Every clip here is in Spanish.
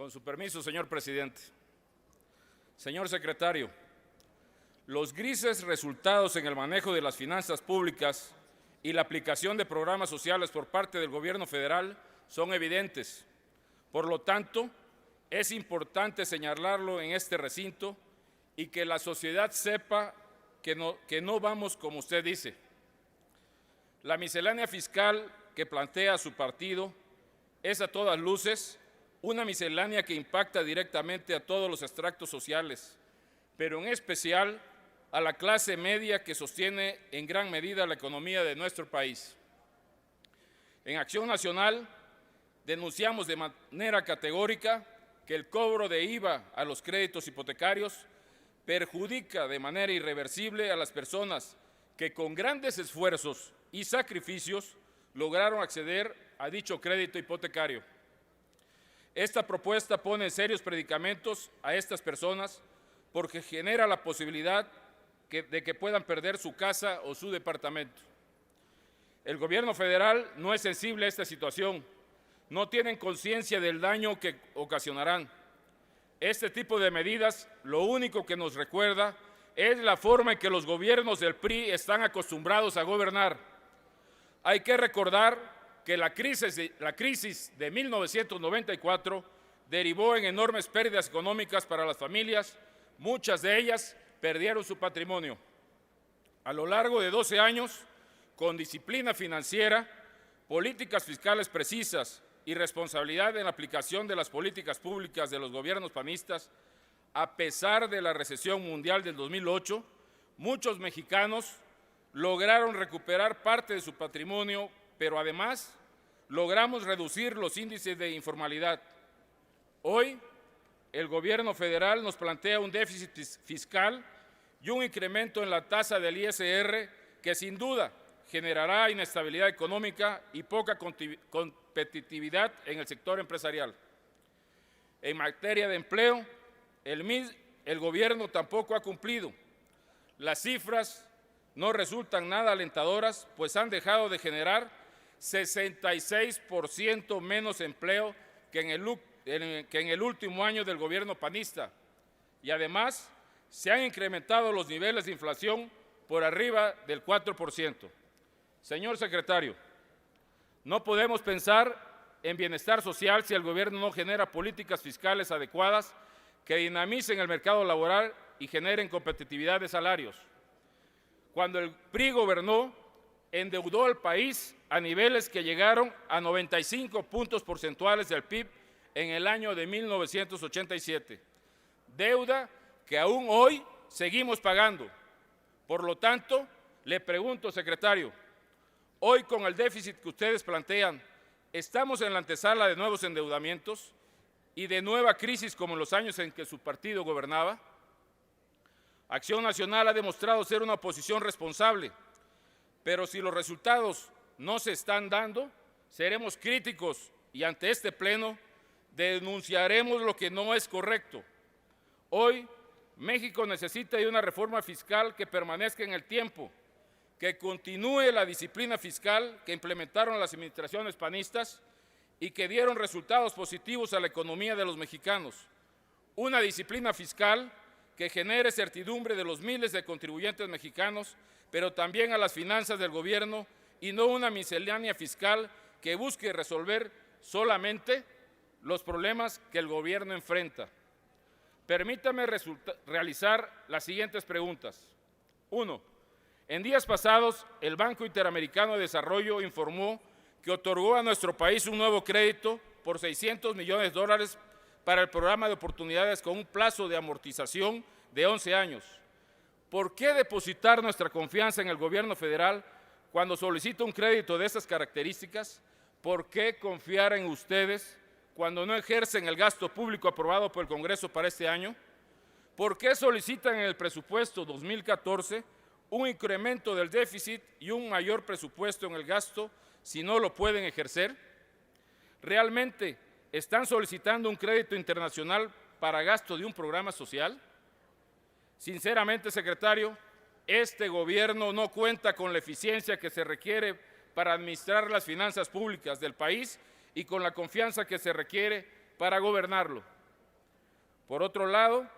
Con su permiso, señor presidente. Señor secretario, los grises resultados en el manejo de las finanzas públicas y la aplicación de programas sociales por parte del gobierno federal son evidentes. Por lo tanto, es importante señalarlo en este recinto y que la sociedad sepa que no vamos como usted dice. La miscelánea fiscal que plantea su partido es a todas luces una miscelánea que impacta directamente a todos los extractos sociales, pero en especial a la clase media que sostiene en gran medida la economía de nuestro país. En Acción Nacional denunciamos de manera categórica que el cobro de IVA a los créditos hipotecarios perjudica de manera irreversible a las personas que con grandes esfuerzos y sacrificios lograron acceder a dicho crédito hipotecario. Esta propuesta pone en serios predicamentos a estas personas porque genera la posibilidad de que puedan perder su casa o su departamento. El gobierno federal no es sensible a esta situación, no tienen conciencia del daño que ocasionarán. Este tipo de medidas lo único que nos recuerda es la forma en que los gobiernos del PRI están acostumbrados a gobernar. Hay que recordar que la crisis de 1994 derivó en enormes pérdidas económicas para las familias, muchas de ellas perdieron su patrimonio. A lo largo de 12 años, con disciplina financiera, políticas fiscales precisas y responsabilidad en la aplicación de las políticas públicas de los gobiernos panistas, a pesar de la recesión mundial del 2008, muchos mexicanos lograron recuperar parte de su patrimonio, pero además logramos reducir los índices de informalidad. Hoy, el gobierno federal nos plantea un déficit fiscal y un incremento en la tasa del ISR que sin duda generará inestabilidad económica y poca competitividad en el sector empresarial. En materia de empleo, el gobierno tampoco ha cumplido. Las cifras no resultan nada alentadoras, pues han dejado de generar 66% menos empleo que en el último año del gobierno panista. Y además, se han incrementado los niveles de inflación por arriba del 4%. Señor secretario, no podemos pensar en bienestar social si el gobierno no genera políticas fiscales adecuadas que dinamicen el mercado laboral y generen competitividad de salarios. Cuando el PRI gobernó, endeudó al país a niveles que llegaron a 95 puntos porcentuales del PIB en el año de 1987. Deuda que aún hoy seguimos pagando. Por lo tanto, le pregunto, secretario, hoy con el déficit que ustedes plantean, ¿estamos en la antesala de nuevos endeudamientos y de nueva crisis como en los años en que su partido gobernaba? Acción Nacional ha demostrado ser una oposición responsable, pero si los resultados no se están dando, seremos críticos y ante este pleno denunciaremos lo que no es correcto. Hoy, México necesita de una reforma fiscal que permanezca en el tiempo, que continúe la disciplina fiscal que implementaron las administraciones panistas y que dieron resultados positivos a la economía de los mexicanos. Una disciplina fiscal que genere certidumbre de los miles de contribuyentes mexicanos, pero también a las finanzas del gobierno, y no una miscelánea fiscal que busque resolver solamente los problemas que el gobierno enfrenta. Permítame realizar las siguientes preguntas. 1. En días pasados, el Banco Interamericano de Desarrollo informó que otorgó a nuestro país un nuevo crédito por $600 millones para el programa de oportunidades con un plazo de amortización de 11 años. ¿Por qué depositar nuestra confianza en el gobierno federal cuando solicita un crédito de estas características? ¿Por qué confiar en ustedes cuando no ejercen el gasto público aprobado por el Congreso para este año? ¿Por qué solicitan en el presupuesto 2014 un incremento del déficit y un mayor presupuesto en el gasto si no lo pueden ejercer? ¿Realmente están solicitando un crédito internacional para gasto de un programa social? Sinceramente, secretario, este gobierno no cuenta con la eficiencia que se requiere para administrar las finanzas públicas del país y con la confianza que se requiere para gobernarlo. Por otro lado,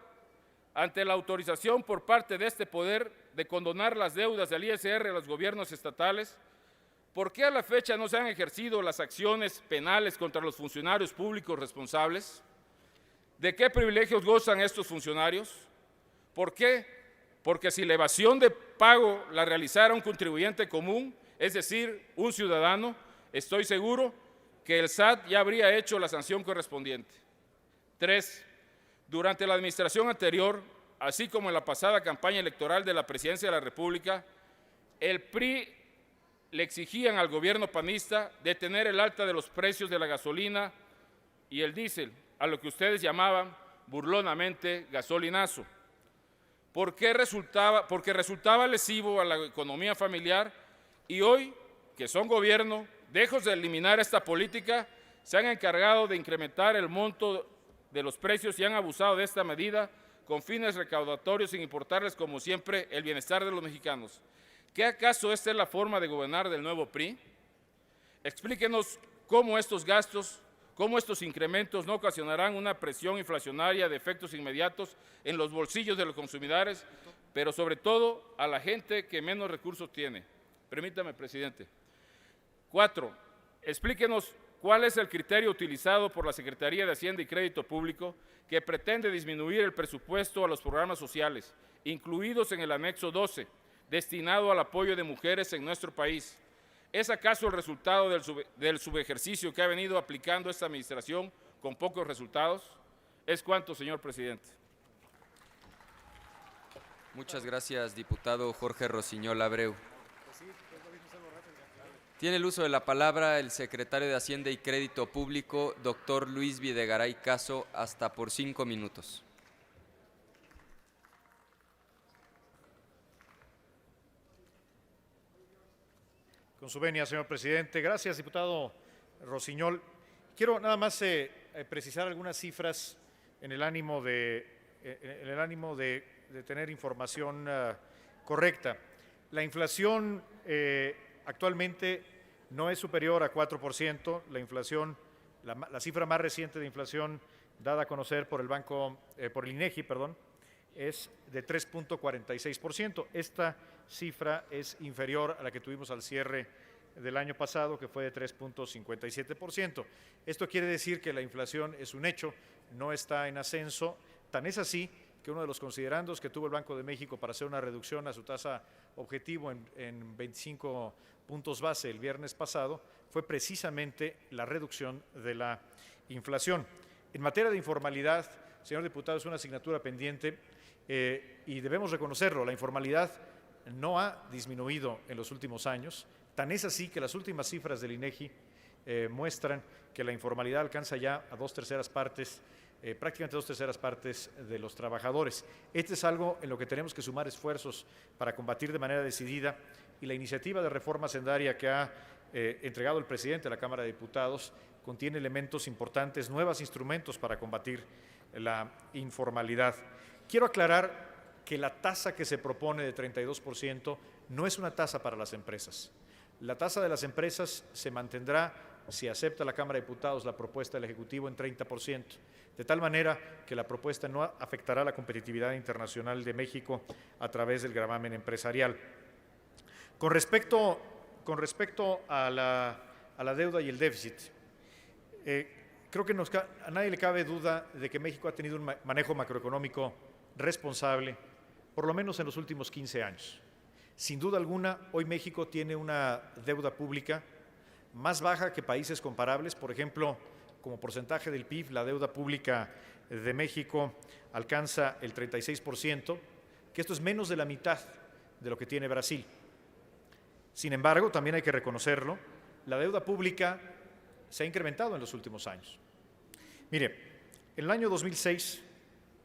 ante la autorización por parte de este poder de condonar las deudas del ISR a los gobiernos estatales, ¿por qué a la fecha no se han ejercido las acciones penales contra los funcionarios públicos responsables? ¿De qué privilegios gozan estos funcionarios? ¿Por qué? Porque si la evasión de pago la realizara un contribuyente común, es decir, un ciudadano, estoy seguro que el SAT ya habría hecho la sanción correspondiente. 3. Durante la administración anterior, así como en la pasada campaña electoral de la Presidencia de la República, el PRI le exigían al gobierno panista detener el alta de los precios de la gasolina y el diésel, a lo que ustedes llamaban burlonamente gasolinazo. Porque resultaba lesivo a la economía familiar y hoy, que son gobierno, lejos de eliminar esta política, se han encargado de incrementar el monto de los precios y han abusado de esta medida con fines recaudatorios sin importarles, como siempre, el bienestar de los mexicanos. ¿Qué acaso esta es la forma de gobernar del nuevo PRI? Explíquenos cómo estos gastos, cómo estos incrementos no ocasionarán una presión inflacionaria de efectos inmediatos en los bolsillos de los consumidores, pero sobre todo a la gente que menos recursos tiene. Permítame, presidente. 4. Explíquenos cuál es el criterio utilizado por la Secretaría de Hacienda y Crédito Público que pretende disminuir el presupuesto a los programas sociales, incluidos en el anexo 12, destinado al apoyo de mujeres en nuestro país. ¿Es acaso el resultado del subejercicio que ha venido aplicando esta administración con pocos resultados? Es cuanto, señor presidente. Muchas gracias, diputado Jorge Rosiñol Abreu. Tiene el uso de la palabra el secretario de Hacienda y Crédito Público, doctor Luis Videgaray Caso, hasta por 5 minutos. Con su venia, señor presidente. Gracias, diputado Rosiñol. Quiero nada más precisar algunas cifras en el ánimo de tener información correcta. La inflación actualmente no es superior a 4%. La inflación, la cifra más reciente de inflación dada a conocer por el INEGI, es de 3.46%. Esta cifra es inferior a la que tuvimos al cierre del año pasado, que fue de 3.57%. Esto quiere decir que la inflación es un hecho, no está en ascenso. Tan es así que uno de los considerandos que tuvo el Banco de México para hacer una reducción a su tasa objetivo en 25 puntos base el viernes pasado fue precisamente la reducción de la inflación. En materia de informalidad, señor diputado, es una asignatura pendiente y debemos reconocerlo, la informalidad no ha disminuido en los últimos años. Tan es así que las últimas cifras del INEGI muestran que la informalidad alcanza ya a prácticamente dos terceras partes de los trabajadores. Este es algo en lo que tenemos que sumar esfuerzos para combatir de manera decidida, y la iniciativa de reforma hacendaria que ha entregado el presidente a la Cámara de Diputados contiene elementos importantes, nuevos instrumentos para combatir la informalidad. Quiero aclarar que la tasa que se propone de 32% no es una tasa para las empresas. La tasa de las empresas se mantendrá, si acepta la Cámara de Diputados la propuesta del Ejecutivo, en 30%, de tal manera que la propuesta no afectará la competitividad internacional de México a través del gravamen empresarial. Con respecto a la deuda y el déficit, creo que a nadie le cabe duda de que México ha tenido un manejo macroeconómico responsable, por lo menos en los últimos 15 años. Sin duda alguna, hoy México tiene una deuda pública más baja que países comparables. Por ejemplo, como porcentaje del PIB, la deuda pública de México alcanza el 36%, que esto es menos de la mitad de lo que tiene Brasil. Sin embargo, también hay que reconocerlo, la deuda pública se ha incrementado en los últimos años. Mire, en el año 2006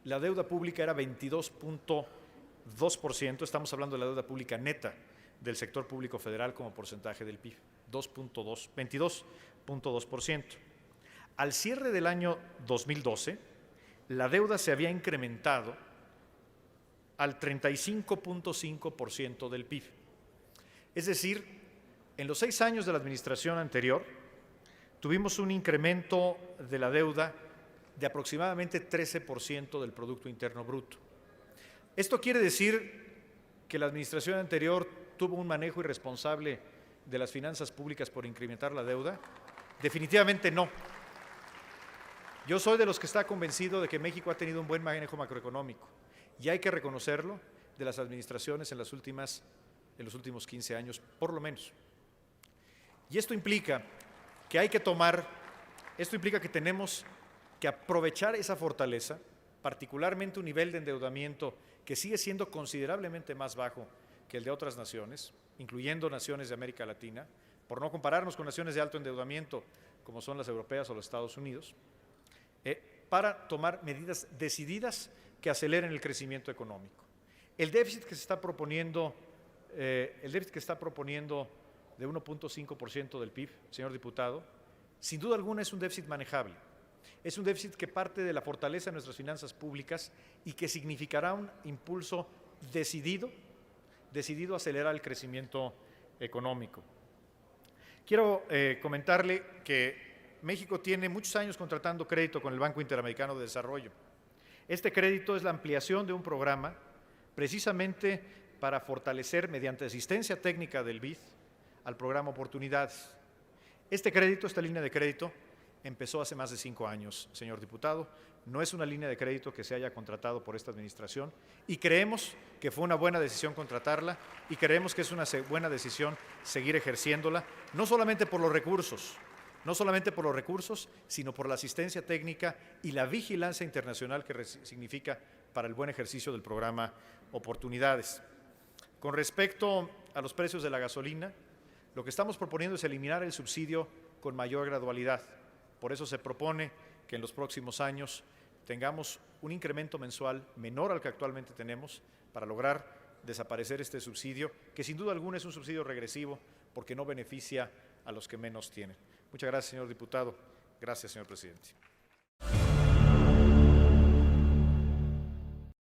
la deuda pública era 22.2%, estamos hablando de la deuda pública neta del sector público federal como porcentaje del PIB, 22.2%. Al cierre del año 2012, la deuda se había incrementado al 35.5% del PIB. Es decir, en los 6 años de la administración anterior, tuvimos un incremento de la deuda de aproximadamente 13% del Producto Interno Bruto. Esto quiere decir que la administración anterior tuvo un manejo irresponsable de las finanzas públicas por incrementar la deuda. Definitivamente no. Yo soy de los que está convencido de que México ha tenido un buen manejo macroeconómico y hay que reconocerlo de las administraciones en los últimos 15 años, por lo menos. Y esto implica que tenemos que aprovechar esa fortaleza, particularmente un nivel de endeudamiento que sigue siendo considerablemente más bajo que el de otras naciones, incluyendo naciones de América Latina, por no compararnos con naciones de alto endeudamiento como son las europeas o los Estados Unidos, para tomar medidas decididas que aceleren el crecimiento económico. El déficit que se está proponiendo de 1.5% del PIB, señor diputado, sin duda alguna es un déficit manejable. Es un déficit que parte de la fortaleza de nuestras finanzas públicas y que significará un impulso decidido a acelerar el crecimiento económico. Quiero comentarle que México tiene muchos años contratando crédito con el Banco Interamericano de Desarrollo. Este crédito es la ampliación de un programa precisamente para fortalecer mediante asistencia técnica del BID al programa Oportunidades. Esta línea de crédito, empezó hace más de 5 años, señor diputado. No es una línea de crédito que se haya contratado por esta administración y creemos que fue una buena decisión contratarla y creemos que es una buena decisión seguir ejerciéndola, no solamente por los recursos, sino por la asistencia técnica y la vigilancia internacional que significa para el buen ejercicio del programa Oportunidades. Con respecto a los precios de la gasolina, lo que estamos proponiendo es eliminar el subsidio con mayor gradualidad. Por eso se propone que en los próximos años tengamos un incremento mensual menor al que actualmente tenemos para lograr desaparecer este subsidio, que sin duda alguna es un subsidio regresivo porque no beneficia a los que menos tienen. Muchas gracias, señor diputado. Gracias, señor presidente.